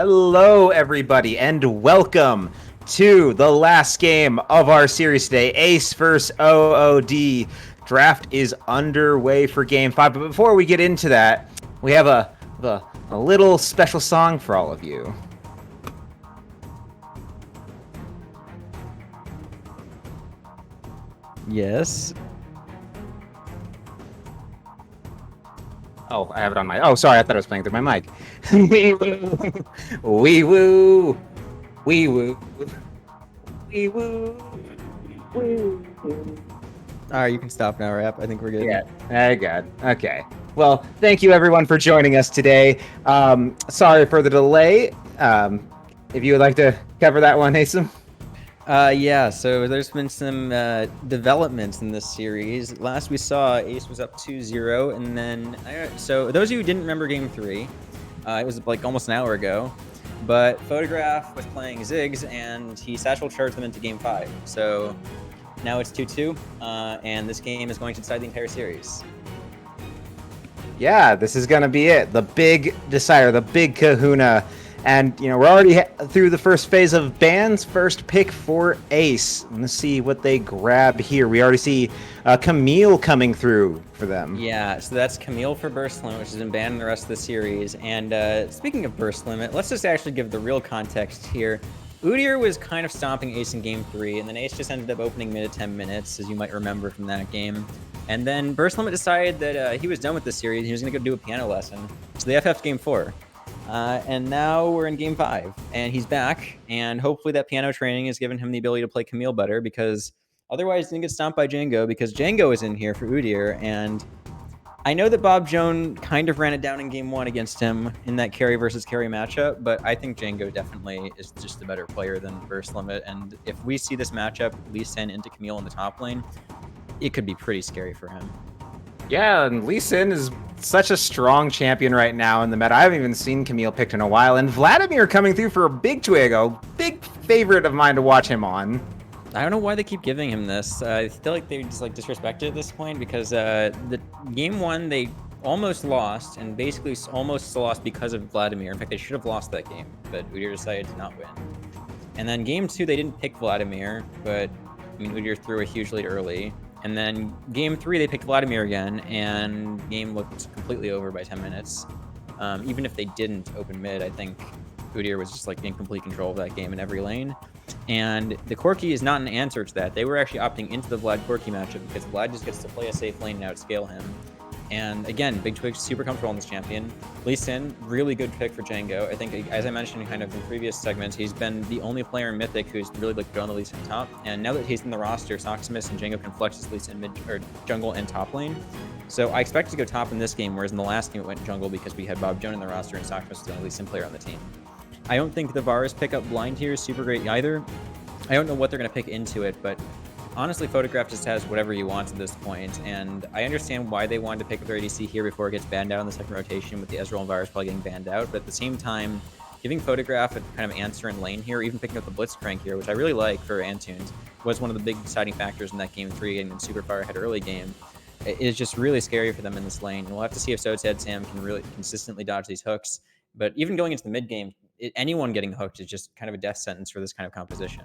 Hello, everybody, and welcome to the last game of our series today, Ace vs. OOD. Draft is underway for Game 5, but before we get into that, we have a little special song for all of you. Yes. Oh, I have it on my... Oh, sorry, I thought I was playing through my mic. Wee woo! Wee woo! Wee woo! Wee woo! All right, you can stop now, Rap. I think we're good. Yeah, I got it. Okay. Well, thank you everyone for joining us today. Sorry for the delay. If you would like to cover that one, Asim. Yeah, so there's been some developments in this series. Last we saw, Ace was up 2-0, and then... So those of you who didn't remember Game 3, it was like almost an hour ago, but Photograph was playing Ziggs, and he satchel charged them into Game 5. So now it's 2-2, and this game is going to decide the entire series. Yeah, this is going to be it. The big decider, the big kahuna. And, you know, we're already through the first phase of bans. First pick for Ace. Let's see what they grab here. We already see Camille coming through for them. Yeah, so that's Camille for Burst Limit, which has been banned in the rest of the series. And speaking of Burst Limit, let's just actually give the real context here. Udyr was kind of stomping Ace in Game 3, and then Ace just ended up opening mid at 10 minutes, as you might remember from that game. And then Burst Limit decided that he was done with the series, and he was going to go do a piano lesson. So they FF'd Game 4. And now we're in Game 5, and he's back, and hopefully that piano training has given him the ability to play Camille better, because otherwise he's going to get stomped by Django, because Django is in here for Udyr, and I know that Bob Joan kind of ran it down in Game 1 against him in that carry versus carry matchup, but I think Django definitely is just a better player than Burst Limit, and if we see this matchup, Lee Sin into Camille in the top lane, it could be pretty scary for him. Yeah, and Lee Sin is such a strong champion right now in the meta. I haven't even seen Camille picked in a while, and Vladimir coming through for a big twig, a big favorite of mine to watch him on. I don't know why they keep giving him this. I feel like they just like disrespect it at this point, because the Game 1 they almost lost, and basically almost lost because of Vladimir. In fact, they should have lost that game, but Udyr decided to not win. And then Game 2 they didn't pick Vladimir, but I mean Udyr threw a huge lead early. And then Game 3, they picked Vladimir again, and game looked completely over by 10 minutes. Even if they didn't open mid, I think Udyr was just like in complete control of that game in every lane. And the Corki is not an answer to that. They were actually opting into the Vlad Corki matchup because Vlad just gets to play a safe lane and outscale him. And again, Big Twig's super comfortable on this champion. Lee Sin, really good pick for Django. I think, as I mentioned kind of in previous segments, he's been the only player in Mythic who's really like thrown the Lee Sin top. And now that he's in the roster, Soximus and Django can flex his Lee Sin mid or jungle and top lane. So I expect to go top in this game, whereas in the last game it went jungle because we had Bob Joan in the roster and Soximus was the only Lee Sin player on the team. I don't think the Varus pickup blind here is super great either. I don't know what they're going to pick into it, but honestly, Photograph just has whatever he wants at this point, and I understand why they wanted to pick up their ADC here before it gets banned out in the second rotation, with the Ezreal and Varus probably getting banned out, but at the same time, giving Photograph a kind of answer in lane here, even picking up the Blitzcrank here, which I really like for Antunes, was one of the big deciding factors in that Game 3 getting them super far ahead early game. It is just really scary for them in this lane, and we'll have to see if Soted Sam can really consistently dodge these hooks, but even going into the mid game, anyone getting hooked is just kind of a death sentence for this kind of composition.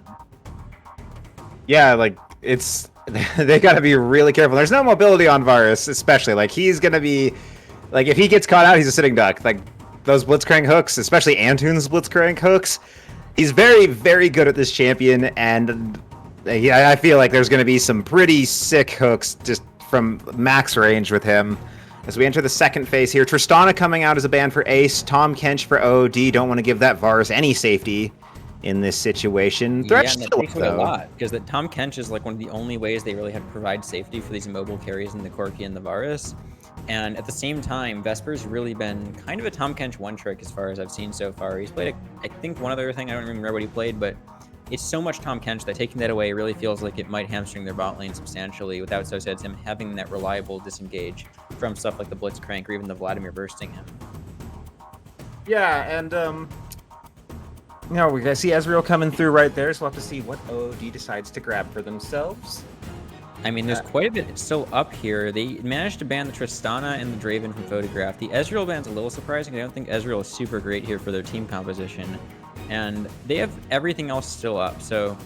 Yeah, like, it's... they gotta be really careful. There's no mobility on Varus, especially. Like, he's gonna be... Like, if he gets caught out, he's a sitting duck. Like, those Blitzcrank hooks, especially Antunes' Blitzcrank hooks, he's very, very good at this champion, and I feel like there's gonna be some pretty sick hooks just from max range with him. As we enter the second phase here, Tristana coming out as a ban for Ace, Tahm Kench for OOD. Don't want to give that Varus any safety in this situation. Yeah, and that takes away a lot, because that Tahm Kench is like one of the only ways they really have to provide safety for these immobile carries in the Corki and the Varus. And at the same time, Vesper's really been kind of a Tahm Kench one-trick as far as I've seen so far. He's played, I think, one other thing, I don't even remember what he played, but it's so much Tahm Kench that taking that away really feels like it might hamstring their bot lane substantially without Soted Sam having that reliable disengage from stuff like the Blitzcrank or even the Vladimir bursting him. Yeah, and you know, we see Ezreal coming through right there, so we'll have to see what OOD decides to grab for themselves. I mean, there's quite a bit still up here. They managed to ban the Tristana and the Draven from Photograph. The Ezreal ban's a little surprising. I don't think Ezreal is super great here for their team composition. And they have everything else still up, so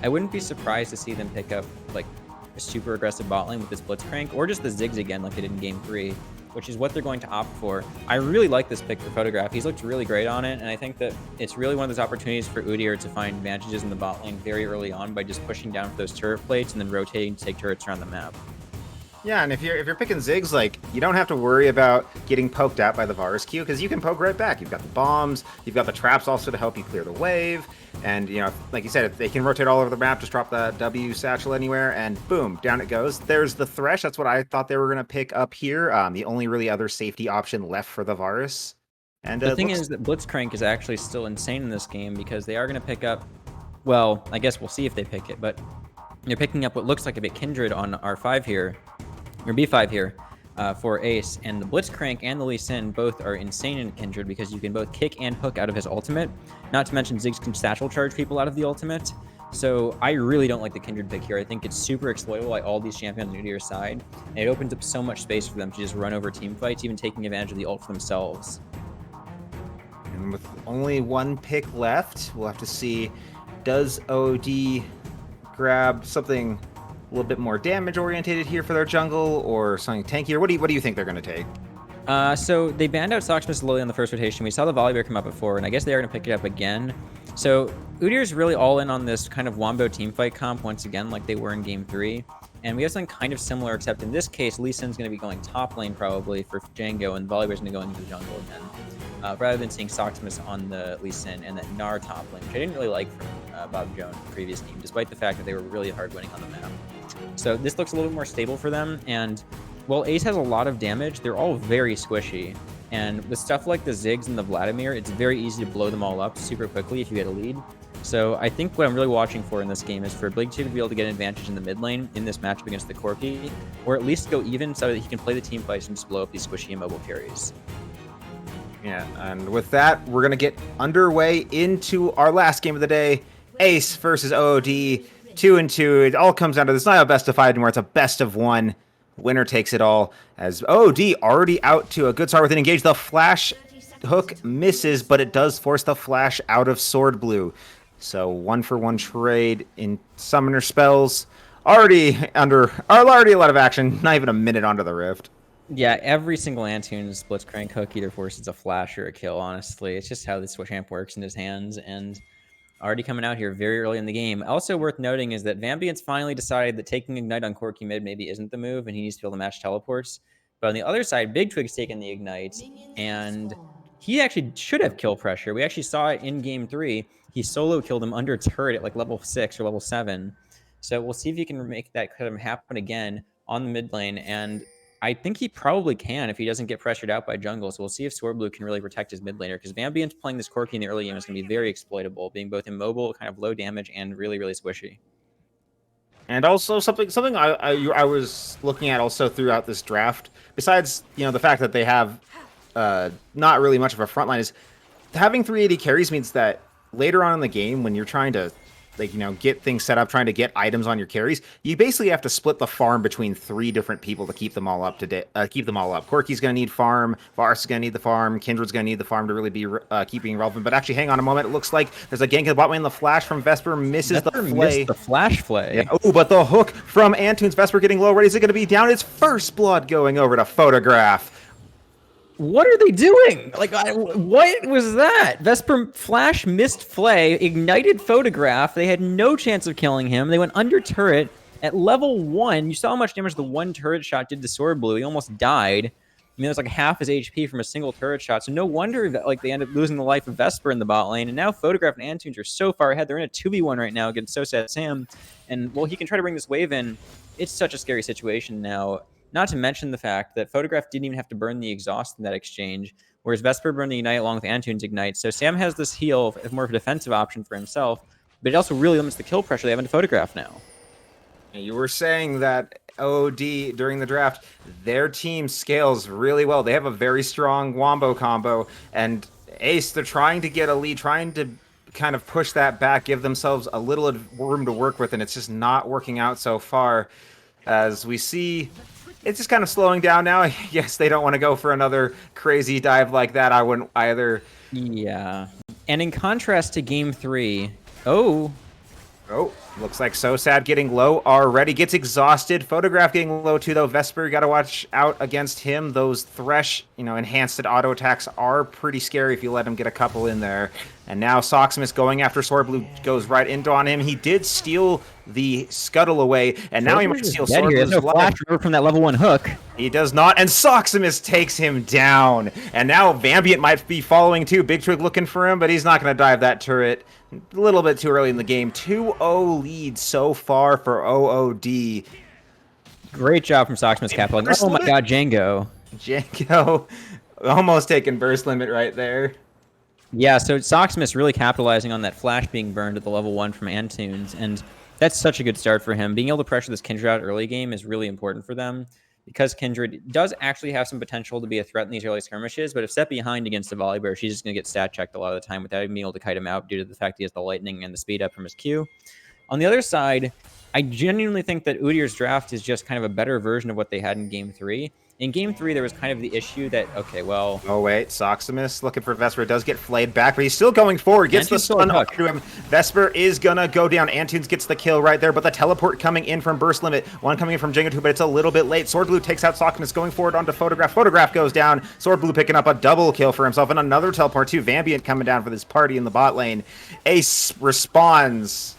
I wouldn't be surprised to see them pick up, like, a super aggressive bot lane with this Blitzcrank, or just the Ziggs again like they did in Game 3, which is what they're going to opt for. I really like this pick for Photograph. He's looked really great on it, and I think that it's really one of those opportunities for Udyr to find advantages in the bot lane very early on by just pushing down for those turret plates and then rotating to take turrets around the map. Yeah, and if you're picking Ziggs, like, you don't have to worry about getting poked at by the Varus Q, because you can poke right back. You've got the bombs, you've got the traps also to help you clear the wave, and, you know, like you said, if they can rotate all over the map, just drop the W satchel anywhere, and boom, down it goes. There's the Thresh. That's what I thought they were going to pick up here. The only really other safety option left for the Varus. And The thing is that Blitzcrank is actually still insane in this game because they are going to pick up, well, I guess we'll see if they pick it, but they're picking up what looks like a bit Kindred on R5 here, or B5 here, for Ace, and the Blitzcrank and the Lee Sin both are insane in Kindred because you can both kick and hook out of his ultimate, not to mention Ziggs can satchel charge people out of the ultimate. So I really don't like the Kindred pick here. I think it's super exploitable by all these champions on Udyr's side, and it opens up so much space for them to just run over team fights, even taking advantage of the ult for themselves. And with only one pick left, we'll have to see, does OOD grab something a little bit more damage orientated here for their jungle, or something tankier? What do you think they're going to take? So they banned out Soxmus Lily on the first rotation. We saw the Volibear come up before, and I guess they are going to pick it up again. So Udyr's really all in on this kind of Wombo teamfight comp once again, like they were in Game 3. And we have something kind of similar, except in this case, Lee Sin's going to be going top lane probably for Django, and Volibear's going to go into the jungle again. Rather than seeing Soxmus on the Lee Sin and then Gnar top lane, which I didn't really like from Bob Jones' previous team, despite the fact that they were really hard winning on the map. So this looks a little bit more stable for them, and while Ace has a lot of damage, they're all very squishy. And with stuff like the Ziggs and the Vladimir, it's very easy to blow them all up super quickly if you get a lead. So I think what I'm really watching for in this game is for Big 2 to be able to get an advantage in the mid lane in this matchup against the Corki, or at least go even so that he can play the team fights and just blow up these squishy immobile carries. Yeah, and with that, we're going to get underway into our last game of the day, Ace versus OOD, 2-2. It all comes down to this, not a best of 5 anymore, it's a best of 1. Winner takes it all, as OOD already out to a good start with an engage. The flash hook misses, but it does force the flash out of Sword Blue. So 1-for-1 trade in summoner spells. Already a lot of action, not even a minute onto the Rift. Yeah, every single Antunes Blitzcrank hook either forces a flash or a kill, honestly. It's just how this champ works in his hands, and already coming out here very early in the game. Also worth noting is that Vambient's finally decided that taking Ignite on Corki mid maybe isn't the move, and he needs to be able to match teleports. But on the other side, Big Twig's taken the Ignite, and he actually should have kill pressure. We actually saw it in Game 3. He solo killed him under turret at like level 6 or level 7. So we'll see if he can make that kind of happen again on the mid lane, and I think he probably can if he doesn't get pressured out by jungle. So we'll see if Sword Blue can really protect his mid laner, because Vambient's playing this Corki in the early game is going to be very exploitable, being both immobile, kind of low damage, and really, really squishy. And also something I was looking at also throughout this draft, besides, you know, the fact that they have not really much of a front line, is having 380 carries means that later on in the game, when you're trying to, like, you know, get things set up, trying to get items on your carries, you basically have to split the farm between 3 different people to keep them all up keep them all up. Corki's going to need farm, Varus is going to need the farm, Kindred's going to need the farm to really be keeping relevant. But actually, hang on a moment, it looks like there's a gank in the bot lane. The flash from Vesper misses the flay. Missed the flash flay. Yeah. Oh, but the hook from Antunes. Vesper getting low. Ready? Is it going to be down? It's first blood going over to Photograph. What are they doing? Like, what was that? Vesper flash missed flay, ignited Photograph. They had no chance of killing him. They went under turret at level 1. You saw how much damage the one turret shot did to Sword Blue. He almost died. I mean, it was like half his HP from a single turret shot. So no wonder that, like, they ended up losing the life of Vesper in the bot lane. And now Photograph and Antunes are so far ahead. They're in a 2v1 right now against So Sad Sam. And, well, he can try to bring this wave in. It's such a scary situation now. Not to mention the fact that Photograph didn't even have to burn the exhaust in that exchange, whereas Vesper burned the Ignite along with Antunes' Ignite. So Sam has this heal as more of a defensive option for himself, but it also really limits the kill pressure they have into Photograph now. You were saying that OOD during the draft, their team scales really well. They have a very strong Wombo combo, and Ace, they're trying to get a lead, trying to kind of push that back, give themselves a little room to work with, and it's just not working out so far. as we see it's just kind of slowing down now. Yes, they don't want to go for another crazy dive like that. I wouldn't either. Yeah. And in contrast to game 3, oh, Oh, looks like So Sad getting low already. Gets exhausted. Photograph getting low too, though. Vesper, got to watch out against him. Those Thresh, enhanced auto attacks are pretty scary if you let him get a couple in there. And now Soximus going after Sword Blue goes right into on him. He did steal the Scuttle away, and now he might steal dead Sword here. Blue's There's no life. flash remember from that level 1 hook. He does not, and Soximus takes him down. And now Vambient might be following too. Big Twig looking for him, but he's not going to dive that turret. A little bit too early in the game. 2-0 lead so far for OOD. Great job from Soximus capitalizing. Oh my god, Django. Django almost taking burst limit right there. Yeah, so Soximus really capitalizing on that flash being burned at the level 1 from Antunes, and that's such a good start for him. Being able to pressure this Kindred out early game is really important for them, because Kindred does actually have some potential to be a threat in these early skirmishes, but if set behind against the Volibear, she's just going to get stat checked a lot of the time without even being able to kite him out due to the fact he has the lightning and the speed up from his Q. On the other side, I genuinely think that Udyr's draft is just kind of a better version of what they had in Game 3. In Game 3, there was kind of the issue that, okay, well... Oh, wait. Soximus looking for Vesper. Does get flayed back, but he's still going forward. Gets the stun to him. Vesper is going to go down. Antunes gets the kill right there, but the teleport coming in from Burst Limit. One coming in from Django 2, but it's a little bit late. Sword Blue takes out Soximus, going forward onto Photograph. Photograph goes down. Sword Blue picking up a double kill for himself, and another teleport too. Vambient coming down for this party in the bot lane. Ace responds.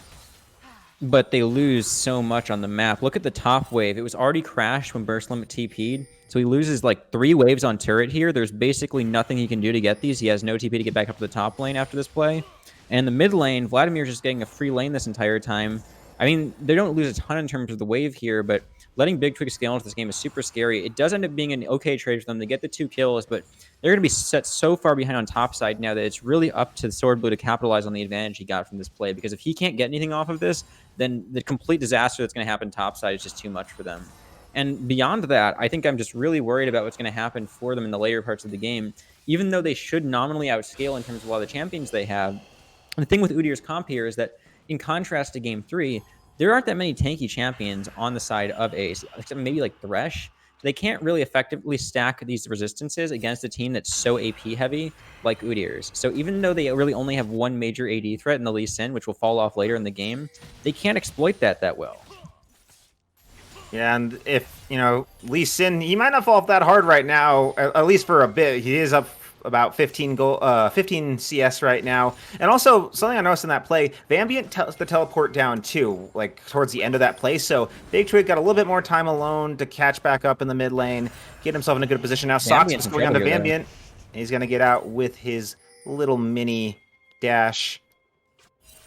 But they lose so much on the map. Look at the top wave. It was already crashed when Burst Limit TP'd. So he loses like 3 waves on turret here. There's basically nothing he can do to get these. He has no TP to get back up to the top lane after this play. And the mid lane, Vladimir's just getting a free lane this entire time. I mean, they don't lose a ton in terms of the wave here, but letting Big Twig scale into this game is super scary. It does end up being an okay trade for them. They get the 2 kills, but they're going to be set so far behind on top side now that it's really up to Sword Blue to capitalize on the advantage he got from this play. Because if he can't get anything off of this, then the complete disaster that's going to happen top side is just too much for them. And beyond that, I think I'm just really worried about what's going to happen for them in the later parts of the game. Even though they should nominally outscale in terms of a lot of the champions they have, the thing with Udyr's comp here is that, in contrast to Game 3, there aren't that many tanky champions on the side of Ace, except maybe like Thresh. They can't really effectively stack these resistances against a team that's so AP heavy like Udyr's. So even though they really only have one major AD threat in the Lee Sin, which will fall off later in the game, they can't exploit that well. Yeah, and if, Lee Sin, he might not fall off that hard right now, at least for a bit. He is up about 15 CS right now. And also, something I noticed in that play, Vambient tells the teleport down too, like towards the end of that play. So Big Twig got a little bit more time alone to catch back up in the mid lane, get himself in a good position. Now Soximus going on to Vambient. He's going to get out with his little mini dash.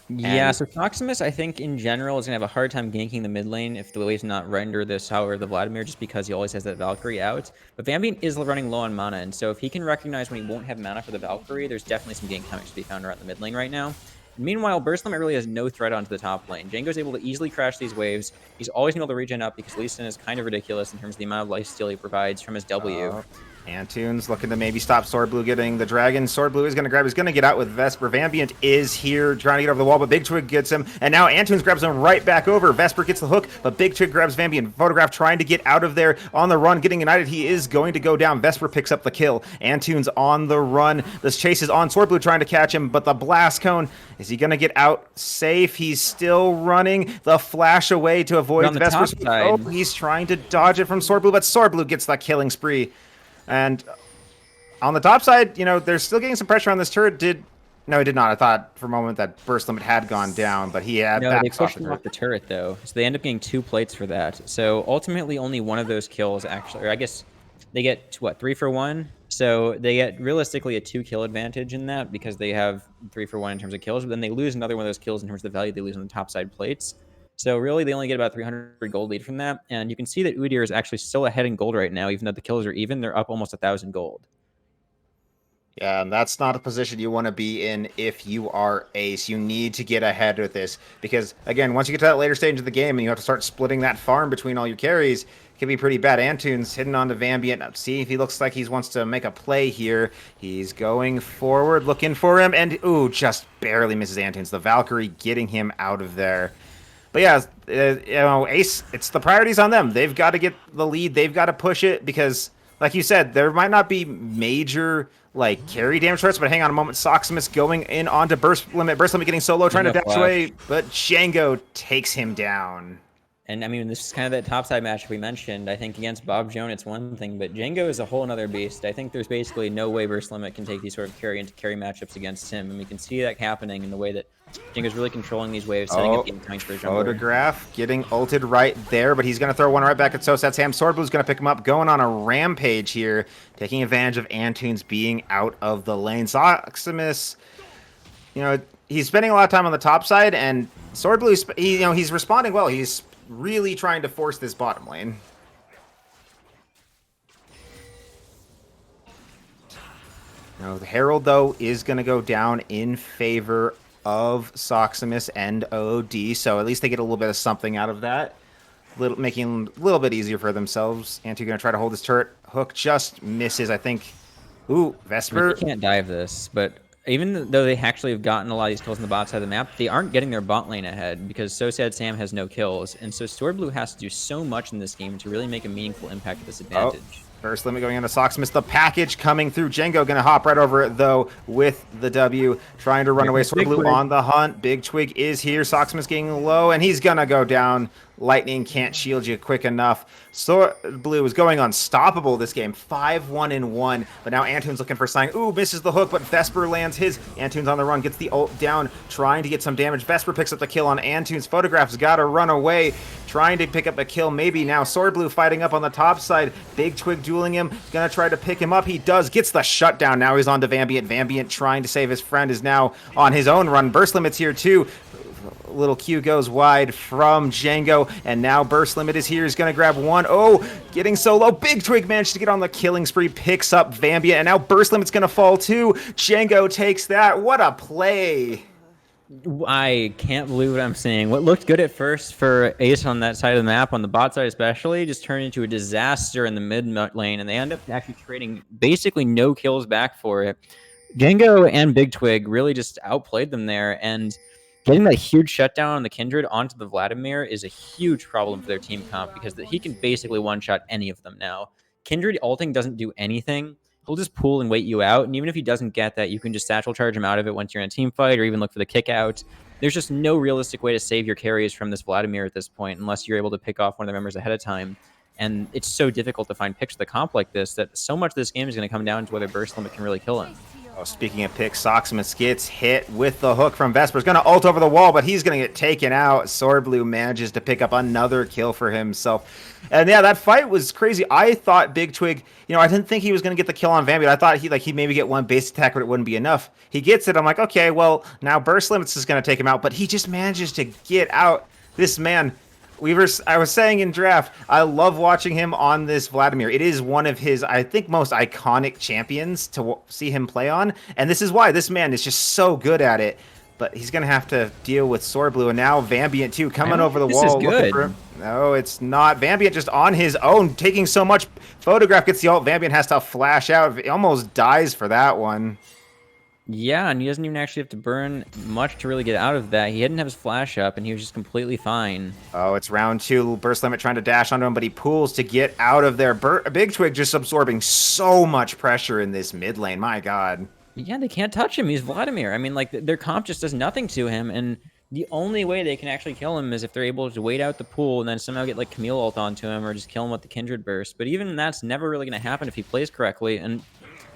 Yeah, so Soximus, I think, in general, is going to have a hard time ganking the mid lane if the wave's not render this, however, the Vladimir, just because he always has that Valkyrie out. But Vambient is running low on mana, and so if he can recognize when he won't have mana for the Valkyrie, there's definitely some gank damage to be found around the mid lane right now. Meanwhile, Burst Limit really has no threat onto the top lane. Django's able to easily crash these waves. He's always been able to regen up because Lee Sin is kind of ridiculous in terms of the amount of lifesteal he provides from his W. Antunes looking to maybe stop Sword Blue getting the dragon. Sword Blue is going to grab. He's going to get out with Vesper. Vambient is here trying to get over the wall, but Big Twig gets him. And now Antunes grabs him right back over. Vesper gets the hook, but Big Twig grabs Vambient. Photograph trying to get out of there on the run, getting united. He is going to go down. Vesper picks up the kill. Antunes on the run. This chase is on. Sword Blue trying to catch him, but the blast cone, is he going to get out safe? He's still running. The flash away to avoid Vesper's. Oh, he's trying to dodge it from Sword Blue, but Sword Blue gets that killing spree. And on the top side, they're still getting some pressure on this turret. No, he did not. I thought for a moment that Burst Limit had gone down, but he had... No, they pushed him off the turret, though. So they end up getting 2 plates for that. So ultimately, only one of those kills actually... Or I guess they get, 3 for 1? So they get, realistically, a 2-kill advantage in that because they have 3 for 1 in terms of kills, but then they lose another one of those kills in terms of the value they lose on the top side plates. So really, they only get about 300 gold lead from that. And you can see that Udyr is actually still ahead in gold right now, even though the kills are even. They're up almost 1,000 gold. Yeah, and that's not a position you want to be in if you are Ace. You need to get ahead with this because, again, once you get to that later stage of the game and you have to start splitting that farm between all your carries, it can be pretty bad. Antunes hitting on to Vambient. See if he looks like he wants to make a play here. He's going forward, looking for him, and, ooh, just barely misses Antunes. The Valkyrie getting him out of there. But yeah, you know, Ace, it's the priorities on them. They've got to get the lead. They've got to push it because, like you said, there might not be major like carry damage threats, but hang on a moment. Soximus going in onto Burst Limit. Burst Limit getting solo, trying to No dash away, flash. but Django takes him down. And I mean, this is kind of that topside matchup we mentioned. I think against Bob Joan, it's one thing, but Django is a whole other beast. I think there's basically no way Burst Limit can take these sort of carry into carry matchups against him, and we can see that happening in the way that Django's really controlling these waves, setting up Oh, game points for a jungler. Photograph getting ulted right there, but he's going to throw one right back at Sosad Sam. Swordblue's going to pick him up, going on a rampage here, taking advantage of Antunes being out of the lane. Soximus, you know, he's spending a lot of time on the top side, and Swordblue, you know, he's responding well. He's really trying to force this bottom lane. Now, the Herald, though, is going to go down in favor of Soximus and OOD, so at least they get a little bit of something out of that, making it a little bit easier for themselves. Antu going to try to hold his turret. Hook just misses, I think. Ooh, I mean, Vesper. they can't dive this, but even though they actually have gotten a lot of these kills on the bot side of the map, they aren't getting their bot lane ahead because So Sad Sam has no kills, and so Swordblue has to do so much in this game to really make a meaningful impact at this advantage. Oh. First limit going into Soximus. The package coming through. Django going to hop right over it, though, with the W. Trying to run away. Swordblue on the hunt. Big Twig is here. Soximus getting low, and he's going to go down. Lightning can't shield you quick enough. Swordblue is going unstoppable this game. 5-1-1. But now Antunes looking for sign. Ooh, misses the hook, but Vesper lands his. Antunes on the run. Gets the ult down. Trying to get some damage. Vesper picks up the kill on Antunes. Photograph's got to run away. Trying to pick up a kill maybe now. Swordblue fighting up on the top side. Big Twig dueling him. Gonna try to pick him up. He does. Gets the shutdown. Now he's on to Vambiant. Vambiant trying to save his friend is now on his own run. Burst Limit's here too. Little Q goes wide from Django, and now Burst Limit is here. He's going to grab one. Oh, getting so low. Big Twig managed to get on the killing spree, picks up Vambiant, and now Burst Limit's going to fall too. Django takes that. What a play. I can't believe what I'm seeing. What looked good at first for Ace on that side of the map, on the bot side especially, just turned into a disaster in the mid lane, and they end up actually trading basically no kills back for it. Django and Big Twig really just outplayed them there, and getting that huge shutdown on the Kindred onto the Vladimir is a huge problem for their team comp because he can basically one-shot any of them now. Kindred ulting doesn't do anything. He'll just pull and wait you out, and even if he doesn't get that, you can just satchel charge him out of it once you're in a team fight, or even look for the kick out. There's just no realistic way to save your carries from this Vladimir at this point unless you're able to pick off one of the members ahead of time. And it's so difficult to find picks of the comp like this that so much of this game is going to come down to whether Burst Limit can really kill him. Oh, speaking of picks, Soximus gets hit with the hook from Vesper. He's going to ult over the wall, but he's going to get taken out. Swordblue manages to pick up another kill for himself. And yeah, that fight was crazy. I thought Big Twig, you know, I didn't think he was going to get the kill on Vambiant. I thought he'd maybe get one base attack, but it wouldn't be enough. He gets it. I'm like, okay, well, now Burst Limits is going to take him out, but he just manages to get out. This man, I was saying in draft, I love watching him on this Vladimir. It is one of his, I think, most iconic champions to see him play on, and this is why this man is just so good at it. But he's gonna have to deal with Swordblue, and now Vambiant too, coming over the wall. This is good. For him. No, it's not. Vambiant just on his own, taking so much. Photograph gets the ult. Vambiant has to flash out. He almost dies for that one. Yeah, and he doesn't even actually have to burn much to really get out of that. He didn't have his flash up, and he was just completely fine. Oh, it's round 2. Burst Limit trying to dash onto him, but he pulls to get out of there. Big Twig just absorbing so much pressure in this mid lane. My God. Yeah, they can't touch him. He's Vladimir. I mean, like, their comp just does nothing to him, and the only way they can actually kill him is if they're able to wait out the pool and then somehow get, like, Camille ult onto him or just kill him with the Kindred Burst. But even that's never really going to happen if he plays correctly, and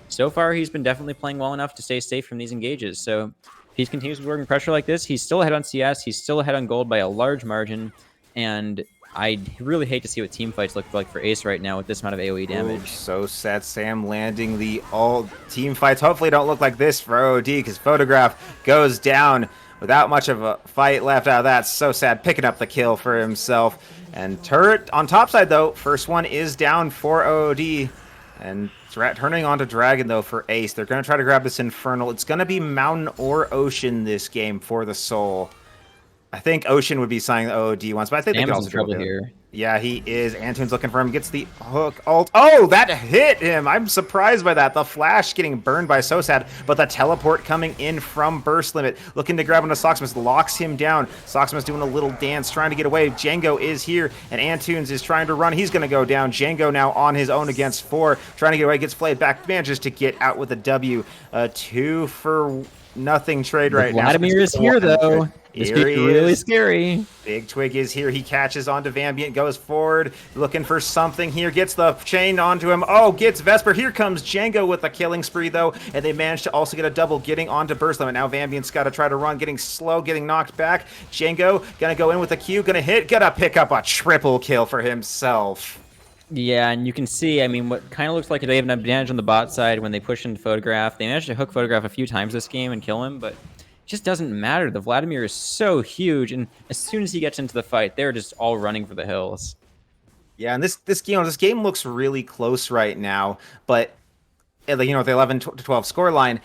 so far, he's been definitely playing well enough to stay safe from these engages. So if he continues working pressure like this, he's still ahead on CS. He's still ahead on gold by a large margin. And I really hate to see what team fights look like for Ace right now with this amount of AoE damage. Ooh, so sad. Sam landing the all team fights. Hopefully don't look like this for OOD because Photograph goes down without much of a fight left out of that. So sad. Picking up the kill for himself. And turret on top side, though. First one is down for OOD. And turning on to Dragon, though, for Ace. They're going to try to grab this Infernal. It's going to be Mountain or Ocean this game for the Soul. I think Ocean would be signing the OOD once, but I think they could Sam's in also do trouble it. here. Yeah, he is. Antoon's looking for him. Gets the hook ult. Oh, that hit him. I'm surprised by that. The flash getting burned by Sosad, but the teleport coming in from Burst Limit. Looking to grab onto Soximus. Locks him down. Soximus doing a little dance, trying to get away. Django is here, and Antunes is trying to run. He's going to go down. Django now on his own against 4. Trying to get away. Gets flayed back. Manages to get out with a W. 2 for nothing trade right now. Vladimir is here, though. This could be really scary. Big Twig is here. He catches onto Vambient, goes forward, looking for something here. Gets the chain onto him. Oh, gets Vesper. Here comes Django with a killing spree, though. And they managed to also get a double, getting onto Burst Limit. Now Vambient's got to try to run, getting slow, getting knocked back. Django going to go in with a Q, going to hit, going to pick up a triple kill for himself. Yeah, and you can see, I mean, what kind of looks like they have an advantage on the bot side when they push into Photograph. They managed to hook Photograph a few times this game and kill him, but it just doesn't matter. The Vladimir is so huge, and as soon as he gets into the fight, they're just all running for the hills. Yeah, and this game looks really close right now, but the 11 to 12 score line.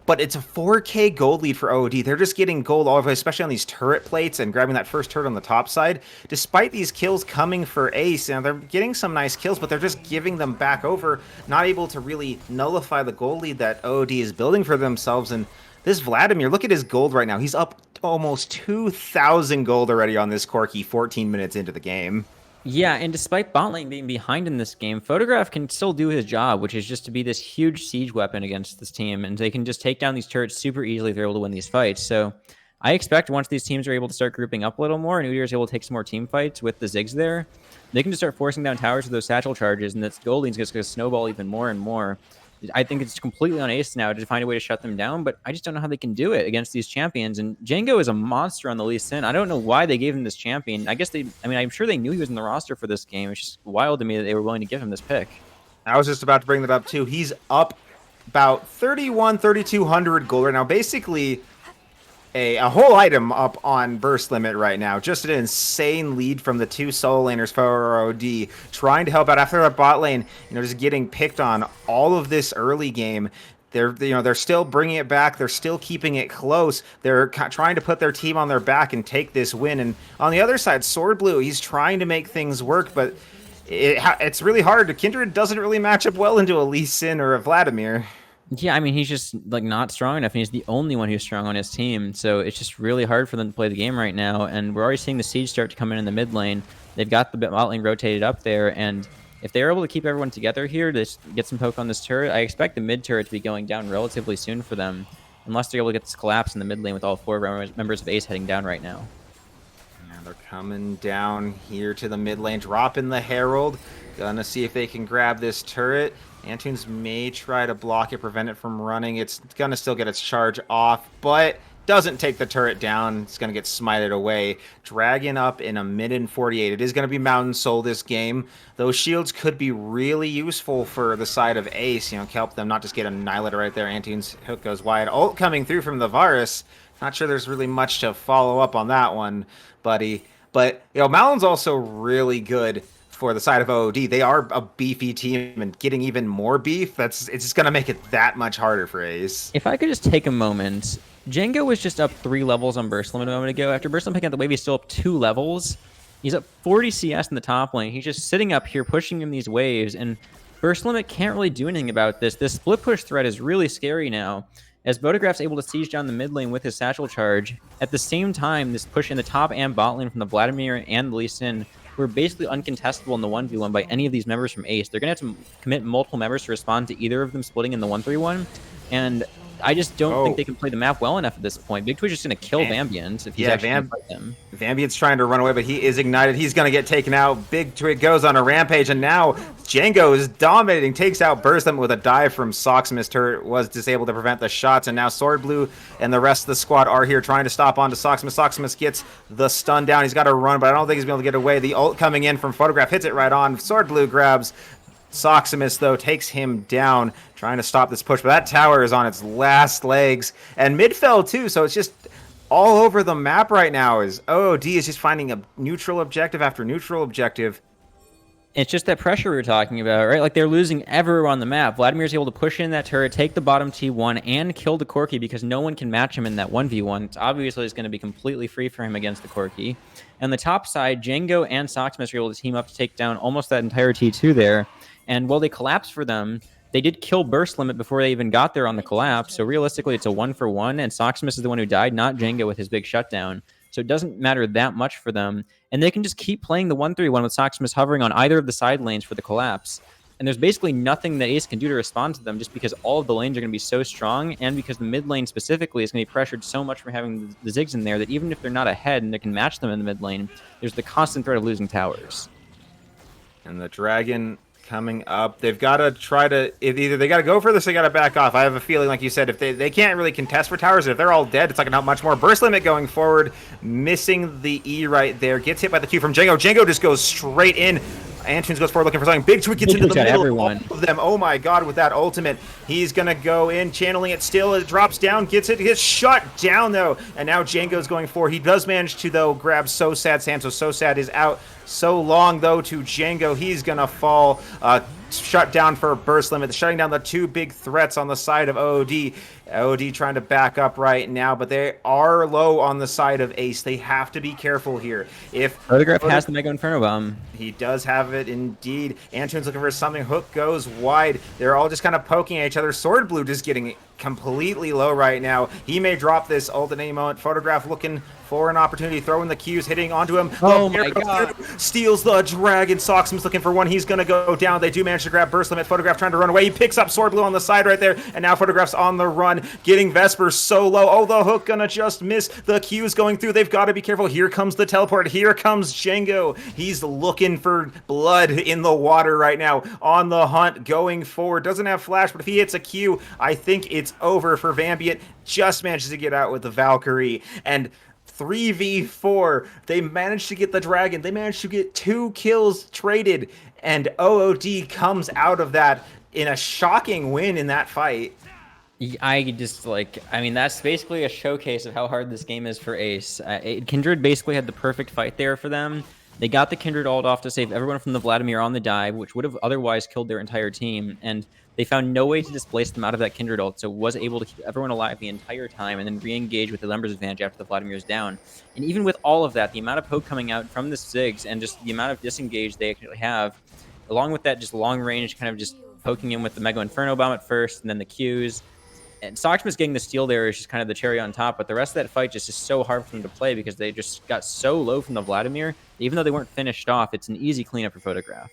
But it's a 4K gold lead for OOD. They're just getting gold all over, especially on these turret plates and grabbing that first turret on the top side. Despite these kills coming for Ace, they're getting some nice kills, but they're just giving them back over, not able to really nullify the gold lead that OOD is building for themselves. And this Vladimir, look at his gold right now. He's up almost 2,000 gold already on this Corki 14 minutes into the game. Yeah, and despite bot lane being behind in this game, Photograph can still do his job, which is just to be this huge siege weapon against this team, and they can just take down these turrets super easily if they're able to win these fights. So I expect once these teams are able to start grouping up a little more, and Udyr is able to take some more team fights with the Ziggs there, they can just start forcing down towers with those satchel charges, and this gold lane's just going to snowball even more and more. I think it's completely on Ace now to find a way to shut them down, but I just don't know how they can do it against these champions. And Django is a monster on the Lee Sin. I don't know why they gave him this champion. I mean, I'm sure they knew he was in the roster for this game. It's just wild to me that they were willing to give him this pick. I was just about to bring that up too. He's up about 3,200 gold right now. Basically, a whole item up on Burst Limit right now. Just an insane lead from the two solo laners for OOD, trying to help out after that bot lane, just getting picked on all of this early game. They're still bringing it back. They're still keeping it close. They're trying to put their team on their back and take this win. And on the other side, Sword Blue, he's trying to make things work, but it's really hard. Kindred doesn't really match up well into a Lee Sin or a Vladimir. Yeah, I mean, he's just like not strong enough, and he's the only one who's strong on his team. So it's just really hard for them to play the game right now. And we're already seeing the siege start to come in the mid lane. They've got the bot lane rotated up there, and if they're able to keep everyone together here to get some poke on this turret, I expect the mid turret to be going down relatively soon for them, unless they're able to get this collapse in the mid lane with all 4 members of Ace heading down right now. Yeah, they're coming down here to the mid lane, dropping the Herald. Gonna see if they can grab this turret. Antunes may try to block it, prevent it from running. It's gonna still get its charge off, but doesn't take the turret down. It's gonna get smited away. Dragon up in a minute and 48. It is gonna be Mountain Soul this game. Those shields could be really useful for the side of Ace, to help them not just get annihilated right there. Antunes hook goes wide. Ult coming through from the Varus. Not sure there's really much to follow up on that one, buddy. But, Mountain's also really good for the side of OOD. They are a beefy team, and getting even more beef, it's just going to make it that much harder for Ace. If I could just take a moment, Django was just up 3 levels on Burst Limit a moment ago. After Burst Limit picking up the wave, he's still up 2 levels. He's up 40 CS in the top lane. He's just sitting up here pushing him these waves, and Burst Limit can't really do anything about this. This split push threat is really scary now, as Photograph's able to siege down the mid lane with his satchel charge. At the same time, this push in the top and bot lane from the Vladimir and the Lee Sin were basically uncontestable in the 1v1 by any of these members from Ace. They're going to have to commit multiple members to respond to either of them splitting in the 1-3-1, and I just don't think they can play the map well enough at this point. Big Twitch is just going to kill Vambiant if he's actually going to fight them. Vambiant's trying to run away, but he is ignited. He's going to get taken out. Big Twig goes on a rampage, and now Django is dominating, takes out Burst Limit with a dive from Soximus. Turret was disabled to prevent the shots, and now Sword Blue and the rest of the squad are here trying to stop onto Soximus. Soximus gets the stun down. He's got to run, but I don't think he's going to be able to get away. The ult coming in from Photograph hits it right on. Sword Blue grabs Soximus, though, takes him down, trying to stop this push. But that tower is on its last legs. And mid fell, too, so it's just all over the map right now. Is OOD is just finding a neutral objective after neutral objective. It's just that pressure we were talking about, right? Like they're losing everywhere on the map. Vladimir's able to push in that turret, take the bottom T1, and kill the Corki because no one can match him in that 1v1. It's obviously going to be completely free for him against the Corki. And the top side, Django and Soximus are able to team up to take down almost that entire T2 there. And while they collapse for them, they did kill Burst Limit before they even got there on the collapse. So realistically, it's a 1-for-1, and Soximus is the one who died, not Django with his big shutdown. So it doesn't matter that much for them. And they can just keep playing the 1-3-1 with Soximus hovering on either of the side lanes for the collapse. And there's basically nothing that Ace can do to respond to them just because all of the lanes are going to be so strong and because the mid lane specifically is going to be pressured so much from having the Ziggs in there that even if they're not ahead and they can match them in the mid lane, there's the constant threat of losing towers. And the Dragon coming up. They've got to try to... Either they got to go for this or they got to back off. I have a feeling, like you said, if they can't really contest for towers, if they're all dead, it's like not much more. Burst Limit going forward, missing the E right there. Gets hit by the Q from Django. Django just goes straight in. Antunes goes forward looking for something. Big Twig gets into the middle of them. Oh my god, with that ultimate. He's going to go in, channeling it still. It drops down, gets shut down though. And now Django's going forward. He does manage to, though, grab So Sad's hand. So Sad is out. So long, though, to Django. He's going to fall. Shut down for Burst Limit. Shutting down the two big threats on the side of OOD. OOD trying to back up right now, but they are low on the side of Ace. They have to be careful here. If Photograph has the Mega Inferno Bomb. He does have it indeed. Antunes looking for something. Hook goes wide. They're all just kind of poking at each other. Sword Blue just getting completely low right now. He may drop this ult at any moment. Photograph looking for an opportunity, throwing the Qs, hitting onto him. Oh my god. Steals the Dragon. Soximus looking for one. He's going to go down. They do manage to grab Burst Limit. Photograph trying to run away. He picks up Sword Blue on the side right there, and now Photograph's on the run, getting Vesper so low. Oh, the Hook gonna just miss. The Qs going through. They've got to be careful. Here comes the teleport. Here comes Django. He's looking for blood in the water right now. On the hunt, going forward. Doesn't have flash, but if he hits a Q, I think it's over for Vambiant. Just manages to get out with the Valkyrie. And 3v4. They managed to get the Dragon. They managed to get 2 kills traded. And OOD comes out of that in a shocking win in that fight. I mean, that's basically a showcase of how hard this game is for Ace. Kindred basically had the perfect fight there for them. They got the Kindred ult off to save everyone from the Vladimir on the dive, which would have otherwise killed their entire team, and they found no way to displace them out of that Kindred ult, so was able to keep everyone alive the entire time and then re-engage with the numbers advantage after the Vladimir's down. And even with all of that, the amount of poke coming out from the Ziggs and just the amount of disengage they actually have, along with that just long range kind of just poking in with the Mega Inferno Bomb at first and then the Qs, and Soximus getting the steal there is just kind of the cherry on top, but the rest of that fight just is so hard for them to play because they just got so low from the Vladimir. Even though they weren't finished off, it's an easy cleanup for Photograph.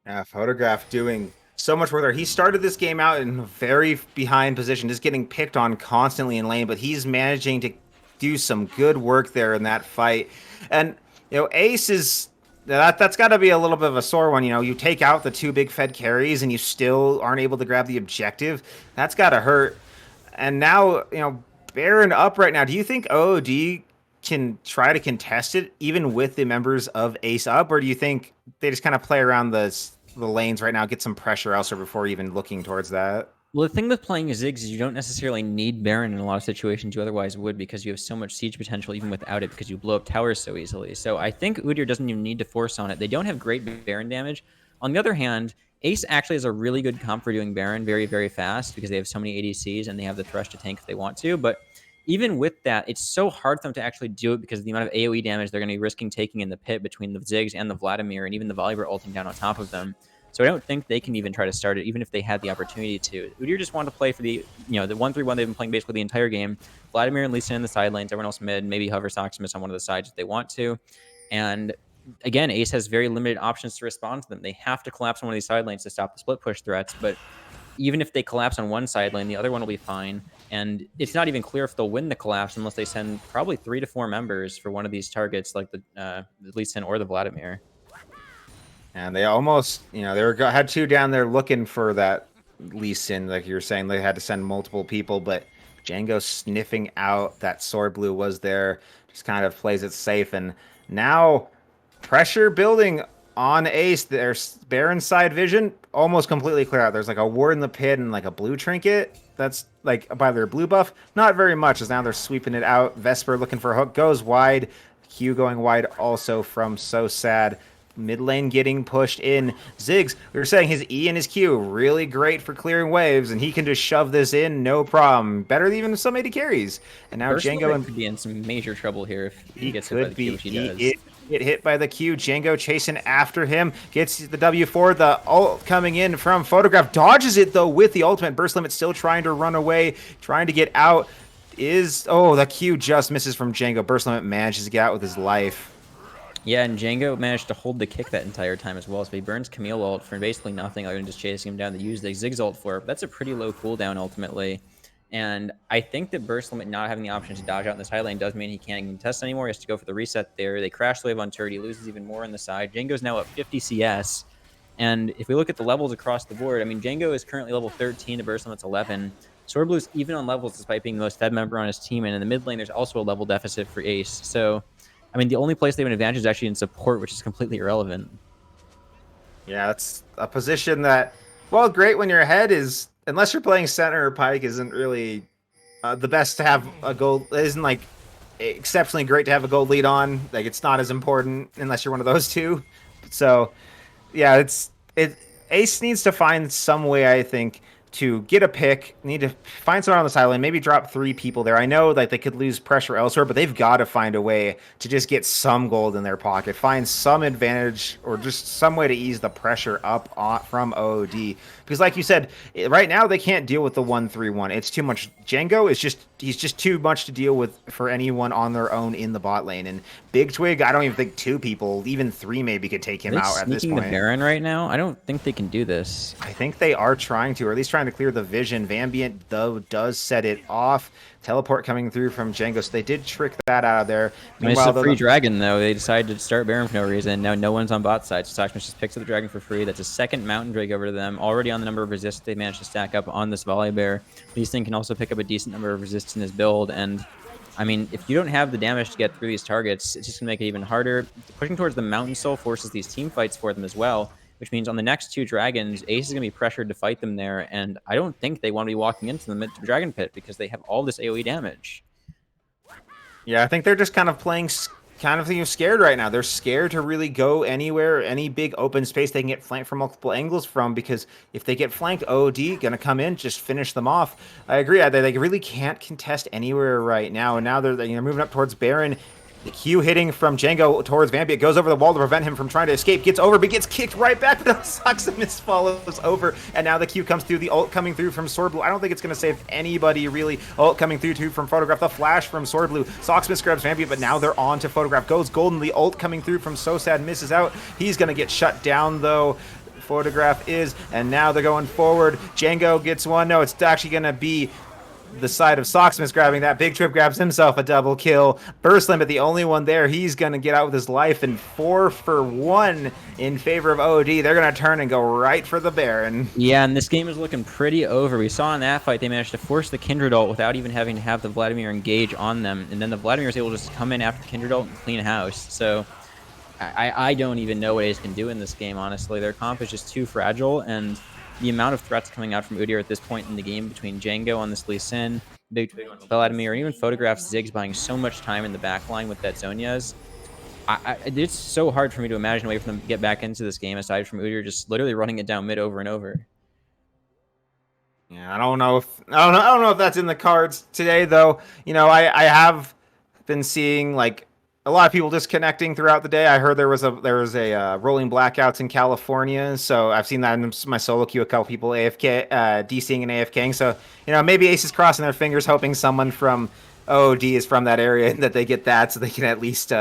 Yeah, Photograph doing so much work there. He started this game out in a very behind position, just getting picked on constantly in lane, but he's managing to do some good work there in that fight. And, you know, Ace is... That's got to be a little bit of a sore one. You know, you take out the 2 big Fed carries and you still aren't able to grab the objective. That's got to hurt. And now, you know, Baron up right now. Do you think OOD can try to contest it even with the members of Ace up? Or do you think they just kind of play around the lanes right now, get some pressure elsewhere before even looking towards that? Well, the thing with playing Ziggs is you don't necessarily need Baron in a lot of situations you otherwise would because you have so much siege potential even without it because you blow up towers so easily. So I think Udyr doesn't even need to force on it. They don't have great Baron damage. On the other hand, Ace actually has a really good comp for doing Baron very, very fast because they have so many ADCs and they have the Thresh to tank if they want to. But even with that, it's so hard for them to actually do it because of the amount of AoE damage they're going to be risking taking in the pit between the Ziggs and the Vladimir and even the Volibear ulting down on top of them. So I don't think they can even try to start it, even if they had the opportunity to. Udyr just wanted to play for the 1-3-1 they've been playing basically the entire game. Vladimir and Lee Sin in the side lanes, everyone else mid, maybe hover Soximus on one of the sides if they want to. And again, Ace has very limited options to respond to them. They have to collapse on one of these side lanes to stop the split push threats, but even if they collapse on one side lane, the other one will be fine. And it's not even clear if they'll win the collapse unless they send probably 3 to 4 members for one of these targets, like the Lee Sin or the Vladimir. And they almost, you know, had 2 down there looking for that Lee Sin, like you were saying. They had to send multiple people, but Django sniffing out that Sword Blue was there, just kind of plays it safe. And now pressure building on Ace. There's Baron side vision almost completely clear out. There's like a ward in the pit and like a blue trinket. That's like by their blue buff. Not very much, as now they're sweeping it out. Vesper looking for a hook, goes wide. Q going wide also from So Sad. Mid lane getting pushed in. Ziggs, we were saying his E and his Q, really great for clearing waves, and he can just shove this in, no problem. Better than even some AD carries. And now Burst Django Limit and could be in some major trouble here if he he gets hit by could the Q, be. which he He does. get hit by the Q. Django chasing after him. Gets the W4. The ult coming in from Photograph. Dodges it, though, with the ultimate. Burst Limit still trying to run away. Trying to get out. Oh, the Q just misses from Django. Burst Limit manages to get out with his life. Yeah, and Django managed to hold the kick that entire time as well. So he burns Camille ult for basically nothing other than just chasing him down to use the Ziggs ult for it. That's a pretty low cooldown ultimately. And I think that Burst Limit not having the option to dodge out in the side lane does mean he can't contest anymore. He has to go for the reset there. They crash the wave on turret. He loses even more on the side. Django's now up 50 CS. And if we look at the levels across the board, I mean, Django is currently level 13 to Burst Limit's 11. Sword Blue's even on levels despite being the most fed member on his team. And in the mid lane, there's also a level deficit for Ace. So I mean, the only place they have an advantage is actually in support, which is completely irrelevant. Yeah, that's a position that, well, great when you're ahead is, unless you're playing center or pike, isn't really the best to have a gold. It isn't like exceptionally great to have a gold lead on. Like it's not as important unless you're one of those two. So yeah, it. Ace needs to find some way, I think, to get a pick. Need to find someone on the sideline. Maybe drop 3 people there. I know that they could lose pressure elsewhere, but they've got to find a way to just get some gold in their pocket, find some advantage, or just some way to ease the pressure up from OOD. Because, like you said, right now they can't deal with the 1-3-1. It's too much. Django is he's just too much to deal with for anyone on their own in the bot lane. And Big Twig, I don't even think 2 people, even 3 maybe could take him out at this point. The Baron right now? I don't think they can do this. I think they are trying to, or at least trying to clear the vision. Vambient, though, does set it off. Teleport coming through from Django, so they did trick that out of there. I mean, it's a free dragon, though. They decided to start Baron for no reason. Now no one's on bot side, so Soxmus just picks up the dragon for free. That's a second Mountain Drake over to them. Already on the number of resists they managed to stack up on this Volibear. These things can also pick up a decent number of resists in his build, and I mean, if you don't have the damage to get through these targets, it's just going to make it even harder. Pushing towards the Mountain Soul forces these team fights for them as well, which means on the next 2 dragons, Ace is going to be pressured to fight them there, and I don't think they want to be walking into the dragon pit because they have all this AoE damage. Yeah, I think they're just kind of playing scared right now. They're scared to really go anywhere, any big open space they can get flanked from multiple angles from, because if they get flanked, OOD gonna come in, just finish them off. I agree. They really can't contest anywhere right now, and now they're moving up towards Baron. The Q hitting from Django towards Vampy. It goes over the wall to prevent him from trying to escape. Gets over, but gets kicked right back. But Soximus follows over. And now the Q comes through. The ult coming through from Sword Blue. I don't think it's going to save anybody, really. Ult coming through, too, from Photograph. The flash from Sword Blue. Soximus grabs Vampy, but now they're on to Photograph. Goes golden. The ult coming through from So Sad misses out. He's going to get shut down, though. Photograph is. And now they're going forward. Django gets one. No, it's actually going to be the side of Soximus grabbing that. Big Trip grabs himself a double kill. Burst Limit, the only one there. He's going to get out with his life, and 4 for 1 in favor of OOD. They're going to turn and go right for the Baron. Yeah, and this game is looking pretty over. We saw in that fight they managed to force the Kindred ult without even having to have the Vladimir engage on them, and then the Vladimir was able to just come in after the Kindred ult and clean house. So I don't even know what Ace can do in this game, honestly. Their comp is just too fragile, and the amount of threats coming out from Udyr at this point in the game between Django on this Lee Sin, Big Twig on Vladimir, and even Photographs Ziggs buying so much time in the backline with that Zhonya's. It's so hard for me to imagine a way for them to get back into this game aside from Udyr just literally running it down mid over and over. Yeah, I don't know if that's in the cards today, though. I have been seeing like a lot of people disconnecting throughout the day. I heard there was a rolling blackouts in California, so I've seen that in my solo queue. A couple people AFK, DCing and AFKing. So maybe Ace is crossing their fingers, hoping someone from OOD is from that area and that they get that, so they can at least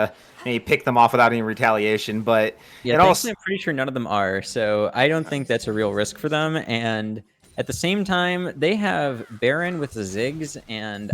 maybe pick them off without any retaliation. But yeah, I'm pretty sure none of them are. So I don't think that's a real risk for them. And at the same time, they have Baron with the Ziggs, and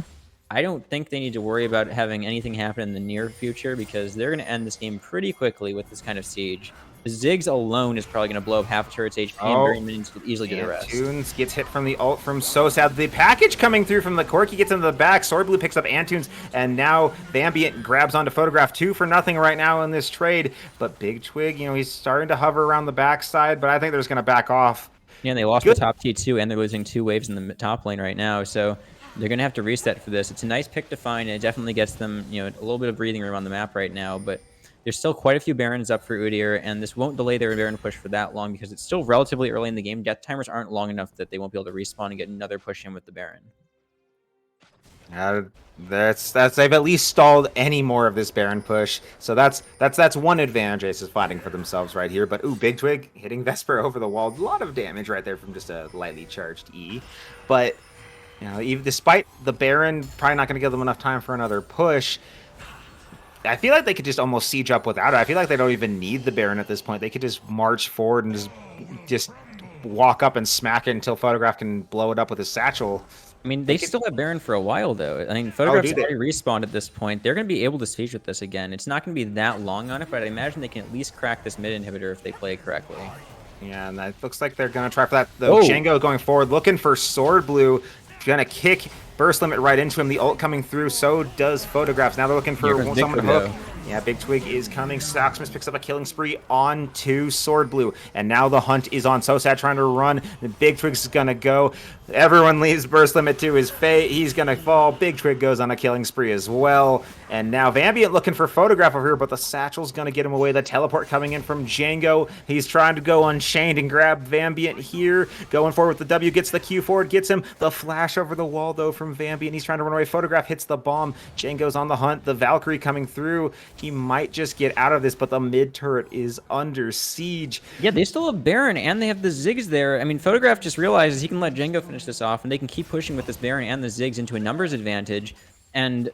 I don't think they need to worry about having anything happen in the near future because they're going to end this game pretty quickly with this kind of siege. The Ziggs alone is probably going to blow up half turret's HP, and Baron minions could easily do the rest. Antunes gets hit from the ult from So Sad. The package coming through from the Corki gets into the back. Sword Blue picks up Antunes, and now Vambient grabs onto Photograph. 2 for nothing right now in this trade. But Big Twig, he's starting to hover around the backside, but I think they're just going to back off. Yeah, and they lost the top T2, and they're losing 2 waves in the top lane right now, so they're going to have to reset for this. It's a nice pick to find, and it definitely gets them, a little bit of breathing room on the map right now, but There's still quite a few Barons up for Udyr, and this won't delay their Baron push for that long because it's still relatively early in the game. Death timers aren't long enough that they won't be able to respawn and get another push in with the Baron. That's they've at least stalled any more of this Baron push, so that's one advantage Ace is fighting for themselves right here. But ooh, Big Twig hitting Vesper over the wall, a lot of damage right there from just a lightly charged E. But you know, even despite the Baron probably not going to give them enough time for another push, I feel like they could just almost siege up without it. I feel like they don't even need the Baron at this point. They could just march forward and just walk up and smack it until Photograph can blow it up with his satchel. I mean, they still have Baron for a while, though. I mean, Photograph's already respawned at this point. They're going to be able to siege with this again. It's not going to be that long on it, but I imagine they can at least crack this mid inhibitor if they play correctly. Yeah, and that looks like they're going to try for that. Though Django going forward, looking for Sword Blue. Going to kick Burst Limit right into him. The ult coming through. So does Photographs. Now they're looking for someone to hook. Yeah, Big Twig is coming. Stocksmith picks up a killing spree onto Sword Blue. And now the hunt is on Sosad trying to run. The Big Twig's going to go. Everyone leaves Burst Limit to his fate. He's going to fall. Big Twig goes on a killing spree as well. And now Vambient looking for Photograph over here, but the Satchel's going to get him away. The teleport coming in from Django. He's trying to go Unchained and grab Vambient here. Going forward with the W, gets the Q forward, gets him. The flash over the wall, though, from Vambient. He's trying to run away. Photograph hits the bomb. Django's on the hunt. The Valkyrie coming through. He might just get out of this, but the mid turret is under siege. Yeah, they still have Baron, and they have the Ziggs there. I mean, Photograph just realizes he can let Django finish this off, and they can keep pushing with this Baron and the Ziggs into a numbers advantage. And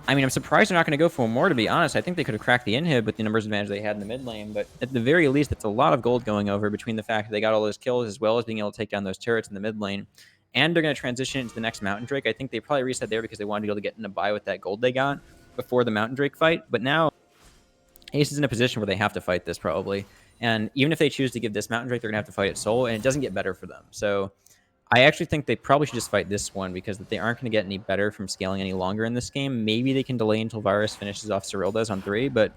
I mean, I'm surprised they're not going to go for more, to be honest. I think they could have cracked the inhib with the numbers advantage they had in the mid lane, but at the very least, it's a lot of gold going over between the fact that they got all those kills as well as being able to take down those turrets in the mid lane. And they're going to transition into the next Mountain Drake. I think they probably reset there because they wanted to be able to get in a buy with that gold they got before the Mountain Drake fight. But now Ace is in a position where they have to fight this probably. And even if they choose to give this Mountain Drake, they're going to have to fight it solo, and it doesn't get better for them. So I actually think they probably should just fight this one because they aren't going to get any better from scaling any longer in this game. Maybe they can delay until Virus finishes off Cyrilda's on 3, but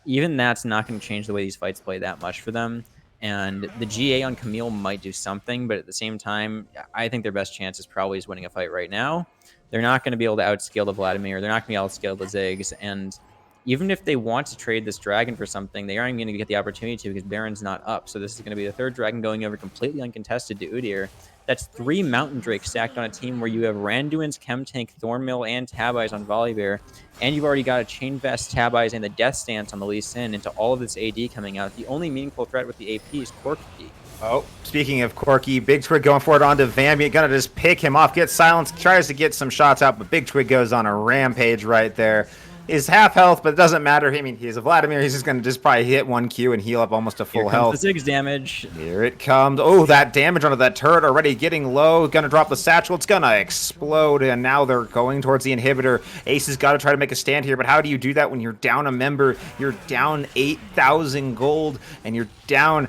even that's not going to change the way these fights play that much for them. And the GA on Camille might do something, but at the same time, I think their best chance is probably winning a fight right now. They're not going to be able to outscale the Vladimir. They're not going to be able to outscale the Ziggs. And even if they want to trade this dragon for something, they aren't going to get the opportunity to because Baron's not up. So this is going to be the third dragon going over completely uncontested to Udyr. That's 3 Mountain Drakes stacked on a team where you have Randuin's Chemtank, Thornmill, and Tabeyes on Volibear, and you've already got a Chain Vest, Tabeyes, and the Death Stance on the Lee Sin into all of this AD coming out. The only meaningful threat with the AP is Corki. Oh, speaking of Corki, Big Twig going forward onto Vambient, gonna just pick him off, get silenced, tries to get some shots out, but Big Twig goes on a rampage right there. He's half health, but it doesn't matter. I mean, he's a Vladimir. He's just going to just probably hit 1 Q and heal up almost to full health. The Ziggs damage. Here it comes. Oh, that damage onto that turret already getting low. Going to drop the satchel. It's going to explode, and now they're going towards the inhibitor. Ace has got to try to make a stand here, but how do you do that when you're down a member? You're down 8,000 gold, and you're down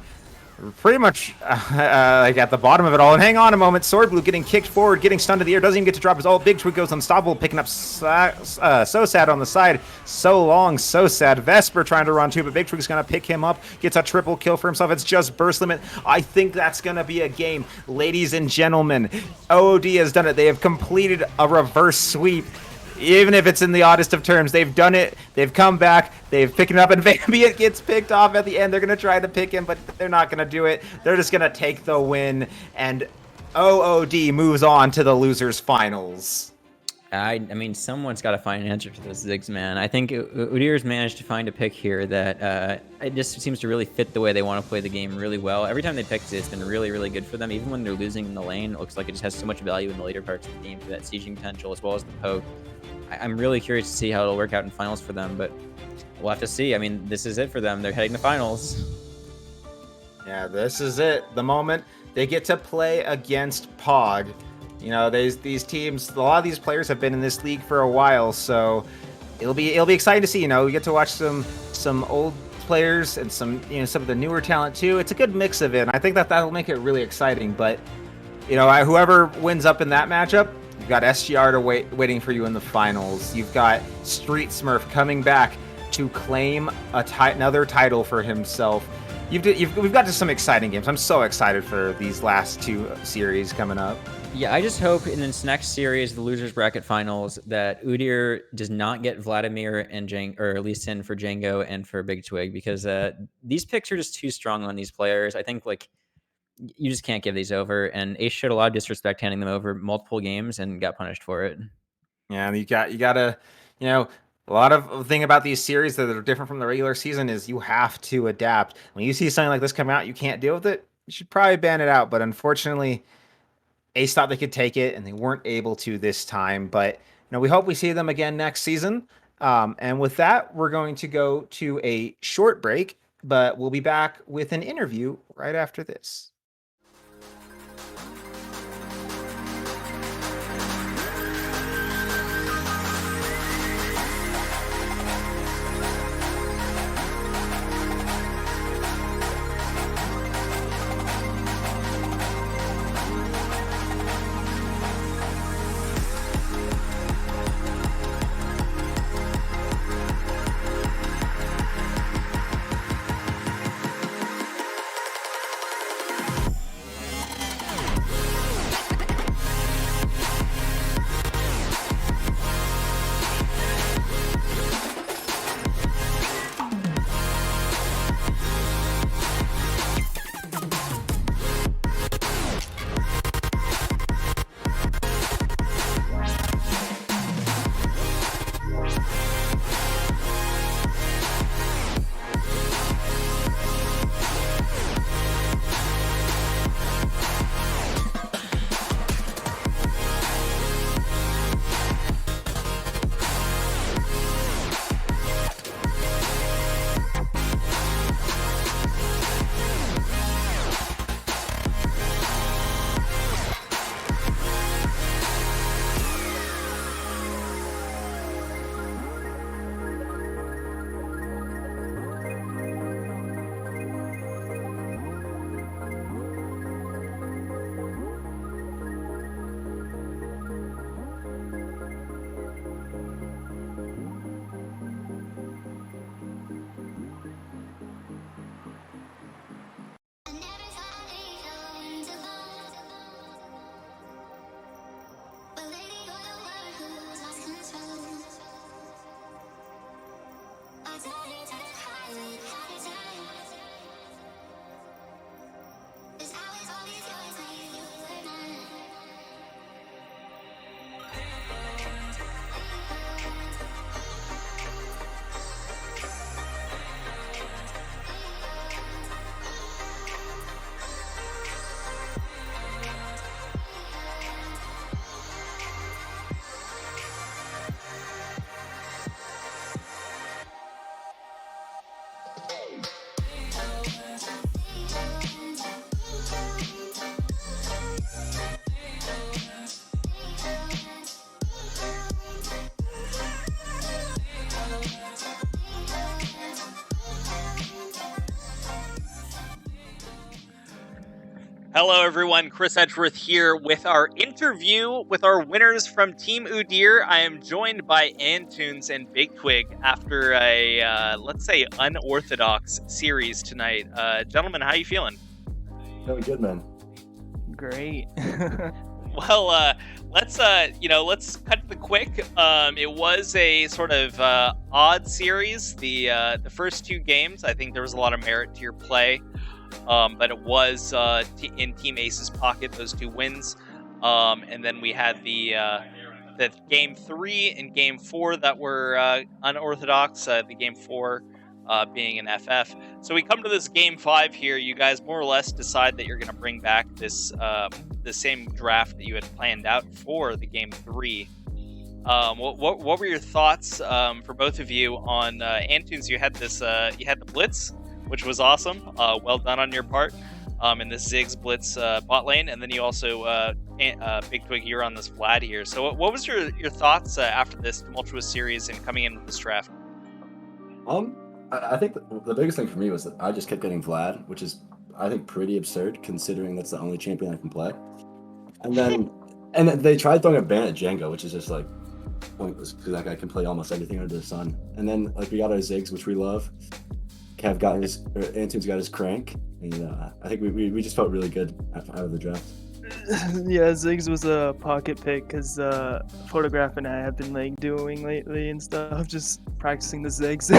pretty much like at the bottom of it all. And hang on a moment, Sword Blue getting kicked forward, getting stunned to the air, doesn't even get to drop his ult. Big Twig goes unstoppable, picking up so sad on the side. So long, so sad. Vesper trying to run too, but Big Twig's gonna pick him up, gets a triple kill for himself. It's just burst limit. I think that's gonna be a game. Ladies and gentlemen, OOD has done it. They have completed a reverse sweep. Even if it's in the oddest of terms, they've done it. They've come back. They've picked it up, and Vambient gets picked off at the end. They're going to try to pick him, but they're not going to do it. They're just going to take the win, and OOD moves on to the losers finals. I mean, someone's got to find an answer to this Ziggs, man. I think Udyr's managed to find a pick here that it just seems to really fit the way they want to play the game really well. Every time they picked it, it's been really, really good for them. Even when they're losing in the lane, it looks like it just has so much value in the later parts of the game for that sieging potential as well as the poke. I'm really curious to see how it'll work out in finals for them, but we'll have to see. I mean, this is it for them. They're heading to finals. Yeah, this is it. The moment they get to play against Pog. You know, these teams, a lot of these players have been in this league for a while, so it'll be exciting to see. You know, we get to watch some old players and some of the newer talent too. It's a good mix of it, and I think that'll make it really exciting. But you know, whoever wins up in that matchup, you've got SGR waiting for you in the finals. You've got Street Smurf coming back to claim another title for himself. we've got just some exciting games. I'm so excited for these last two series coming up. Yeah, I just hope in this next series, the losers bracket finals, that Udyr does not get Vladimir and or Lee Sin for Django and for Big Twig, because these picks are just too strong on these players. I think like you just can't give these over, and Ace showed a lot of disrespect handing them over multiple games and got punished for it. Yeah, and you gotta, a lot of the thing about these series that are different from the regular season is you have to adapt. When you see something like this come out, you can't deal with it. You should probably ban it out. But unfortunately, Ace thought they could take it, and they weren't able to this time. But we hope we see them again next season. And with that, we're going to go to a short break, but we'll be back with an interview right after this. Hello, everyone. Chris Edgeworth here with our interview with our winners from Team Udyr. I am joined by Antunes and Big Twig after a, let's say, unorthodox series tonight. Gentlemen, how are you feeling? Feeling good, man. Great. Well, let's cut to the quick. It was a sort of odd series. The first two games, I think there was a lot of merit to your play. But it was in Team Ace's pocket, those two wins. And then we had the Game 3 and Game 4 that were unorthodox, the Game 4 being an FF. So we come to this Game 5 here. You guys more or less decide that you're going to bring back this the same draft that you had planned out for the Game 3. What were your thoughts for both of you on Antunes? You had the Blitz, which was awesome. Well done on your part. In this Ziggs Blitz bot lane, and then you also Big Twig, you're on this Vlad here. So what was your thoughts after this tumultuous series and coming in with this draft? I think the biggest thing for me was that I just kept getting Vlad, which is I think pretty absurd considering that's the only champion I can play. And then they tried throwing a ban at Django, which is just like pointless because that guy can play almost everything under the sun. And then like we got our Ziggs, which we love. Kev got his, or Antoon's got his crank, and I think we just felt really good out of the draft. Yeah, Ziggs was a pocket pick because Photograph and I have been like doing lately and stuff, just practicing the Ziggs.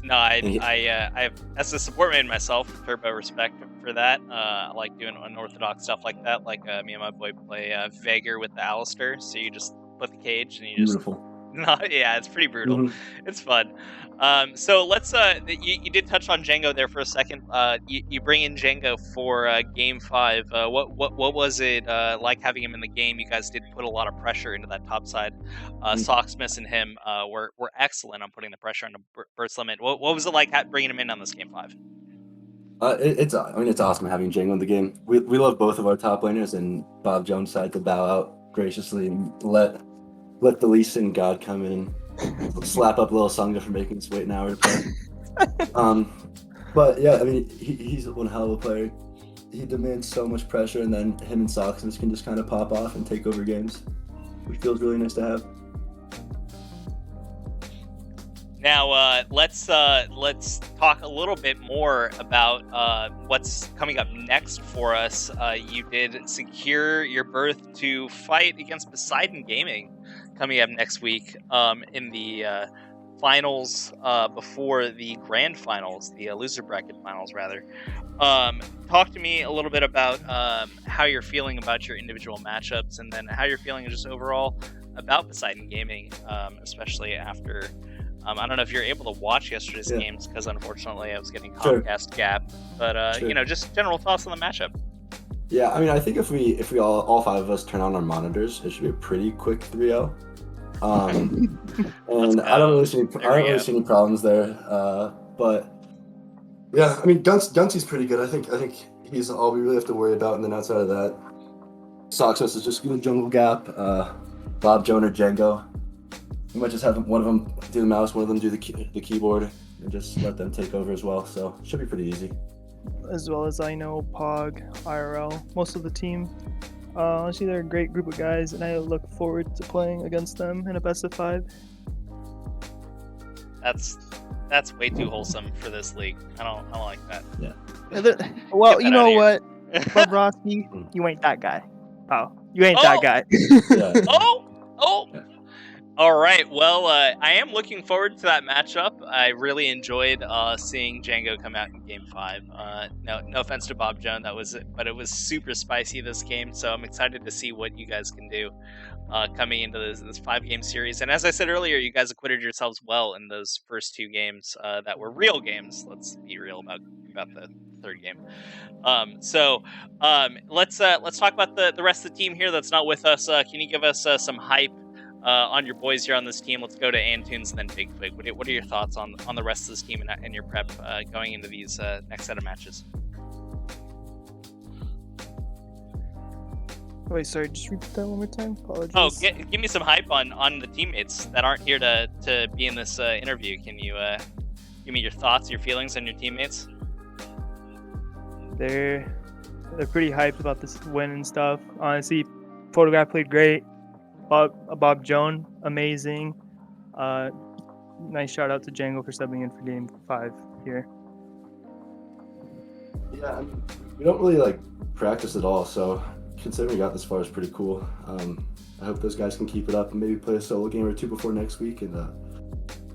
No, I have, as a support main myself, turbo respect for that. I like doing unorthodox stuff like that. Like me and my boy play Vager with the Alistair, so you just put the cage and you just Beautiful. No, yeah, it's pretty brutal. Mhm. It's fun. So let's. You did touch on Django there for a second. You bring in Django for Game 5. What was it like having him in the game? You guys did put a lot of pressure into that top side. Socksmith and him were excellent on putting the pressure on the burst limit. What was it like bringing him in on this Game 5? It's awesome having Django in the game. We love both of our top laners, and Bob Jones decided to bow out graciously and let the Lee Sin God come in and slap up little Sangha for making us wait an hour to play. But yeah, I mean, he's one hell of a player. He demands so much pressure, and then him and Socksmith can just kind of pop off and take over games, which feels really nice to have. Now let's talk a little bit more about what's coming up next for us. You did secure your berth to fight against Poseidon Gaming coming up next week in the finals before the grand finals, the loser bracket finals rather. Talk to me a little bit about how you're feeling about your individual matchups, and then how you're feeling just overall about Poseidon Gaming, especially after. I don't know if you're able to watch yesterday's games because unfortunately I was getting Comcast gap, but you know, just general thoughts on the matchup. Yeah, I mean, I think if we all five of us turn on our monitors, it should be a pretty quick 3-0. And I don't really see any problems there. But yeah, I mean, Gunsy's pretty good. I think he's all we really have to worry about. And then outside of that, Socksmith is just going to jungle gap. Bob, Joan, or Django. We might just have one of them do the mouse, one of them do the keyboard, and just let them take over as well. So it should be pretty easy. As well as I know Pog, IRL, most of the team. Honestly, they're a great group of guys, and I look forward to playing against them in a best of 5. That's way too wholesome for this league. I don't like that. Yeah. Well, Get you that know outta what, Bobrovsky, you ain't that guy, pal. You ain't Oh! that guy. Yeah. Oh! Yeah. All right. Well, I am looking forward to that matchup. I really enjoyed seeing Django come out in Game 5. No offense to Bob Joan, but it was super spicy this game. So I'm excited to see what you guys can do coming into this 5-game series. And as I said earlier, you guys acquitted yourselves well in those first 2 games that were real games. Let's be real about the third game. Let's talk about the rest of the team here that's not with us. Can you give us some hype on your boys here on this team? Let's go to Antunes and then Big Twig. What are your thoughts on the rest of this team and your prep going into these next set of matches? Wait, sorry, just repeat that one more time. Apologies. Oh, give me some hype on the teammates that aren't here to be in this interview. Can you give me your thoughts, your feelings on your teammates? They're pretty hyped about this win and stuff. Honestly, Photograph played great. Bob Joan, amazing. Nice shout out to Django for subbing in for Game 5 here. Yeah, I mean, we don't really practice at all, so considering we got this far is pretty cool. I hope those guys can keep it up and maybe play a solo game or 2 before next week, and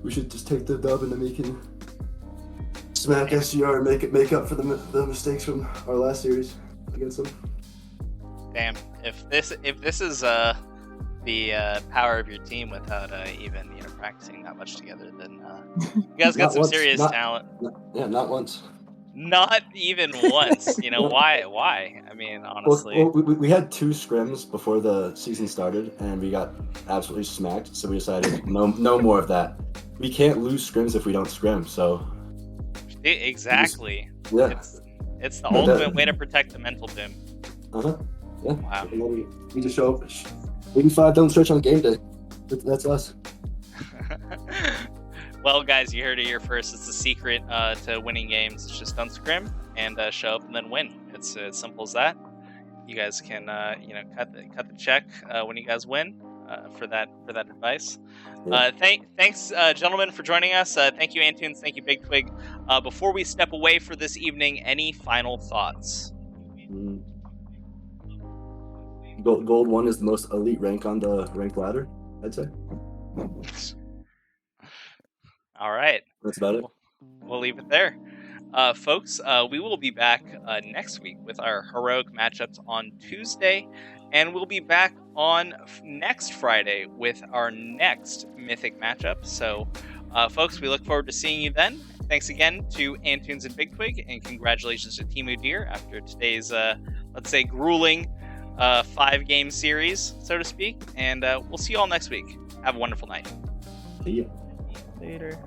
we should just take the dub and then we can smack SGR and make up for the mistakes from our last series against them. Damn, if this is the power of your team without even practicing that much together, then you guys got some serious talent. Not once. Not even once. Why? I mean, honestly. Well, we had 2 scrims before the season started, and we got absolutely smacked. So we decided no more of that. We can't lose scrims if we don't scrim. So exactly. Yeah. It's the ultimate way to protect the mental doom. Yeah. Wow. We just show up. 85 don't stretch on game day. That's us. Well, guys, you heard it here first. It's the secret to winning games. It's just unscrim and show up and then win. It's as simple as that. You guys can cut the check when you guys win for that advice. Thanks, gentlemen, for joining us. Thank you, Antunes. Thank you, Big Twig. Before we step away for this evening, any final thoughts? Gold 1 is the most elite rank on the rank ladder, I'd say. All right. That's about it. We'll leave it there. Folks, we will be back next week with our heroic matchups on Tuesday, and we'll be back on next Friday with our next Mythic matchup. So, folks, we look forward to seeing you then. Thanks again to Antunes and Big Twig, and congratulations to Team Udir after today's, let's say, grueling 5-game series, so to speak. And we'll see you all next week. Have a wonderful night. See ya. Later.